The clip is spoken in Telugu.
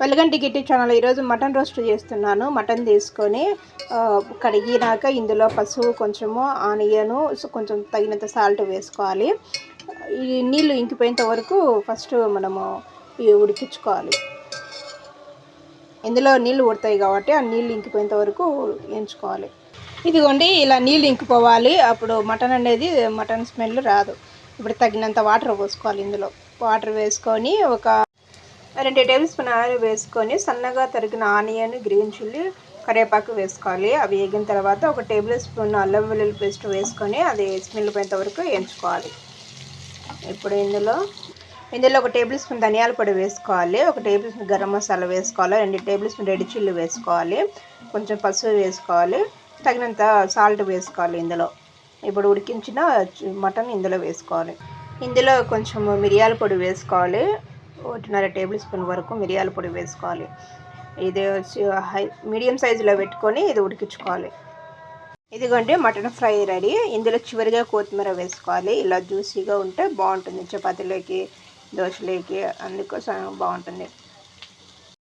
వెలుగంటి గిట్టి ఛానల్ ఈరోజు మటన్ రోస్ట్ చేస్తున్నాను. మటన్ తీసుకొని కడిగినాక ఇందులో పసుపు కొంచెము, ఆనియను, కొంచెం తగినంత సాల్ట్ వేసుకోవాలి. ఈ నీళ్ళు ఇంకిపోయేంత వరకు ఫస్ట్ మనము ఉడికించుకోవాలి. ఇందులో నీళ్ళు ఉడతాయి కాబట్టి ఆ నీళ్ళు ఇంకిపోయేంత వరకు వేయించుకోవాలి. ఇదిగోండి, ఇలా నీళ్ళు ఇంకిపోవాలి. అప్పుడు మటన్ అనేది మటన్ స్మెల్ రాదు. ఇప్పుడు తగినంత వాటర్ పోసుకోవాలి. ఇందులో వాటర్ వేసుకొని ఒక 2 టేబుల్ స్పూన్ ఆయిల్ వేసుకొని సన్నగా తరిగిన ఆనియన్, గ్రీన్ చిల్లీ, కరివేపాకు వేసుకోవాలి. అవి వేగిన తర్వాత 1 టేబుల్ స్పూన్ అల్లం వెల్లుల్లి పేస్ట్ వేసుకొని అది స్మెల్ పోయేంత వరకు వేయించుకోవాలి. ఇప్పుడు ఇందులో 1 టేబుల్ స్పూన్ ధనియాల పొడి వేసుకోవాలి. 1 టేబుల్ స్పూన్ గరం మసాలా వేసుకోవాలి. 2 టేబుల్ స్పూన్ రెడ్ చిల్లీ వేసుకోవాలి. కొంచెం పసుపు వేసుకోవాలి. తగినంత సాల్ట్ వేసుకోవాలి. ఇప్పుడు ఉడికించిన మటన్ ఇందులో వేసుకోవాలి. ఇందులో కొంచెం మిరియాల పొడి వేసుకోవాలి. 1.5 టేబుల్ స్పూన్ వరకు మిరియాల పొడి వేసుకోవాలి. ఇది మీడియం సైజులో పెట్టుకొని ఇది ఉడికించుకోవాలి. ఇదిగోండి, మటన్ ఫ్రై రెడీ. ఇందులో చివరిగా కొత్తిమీర వేసుకోవాలి. ఇలా జ్యూసీగా ఉంటే బాగుంటుంది. చపాతీలోకి, దోశలోకి అందుకోసం బాగుంటుంది.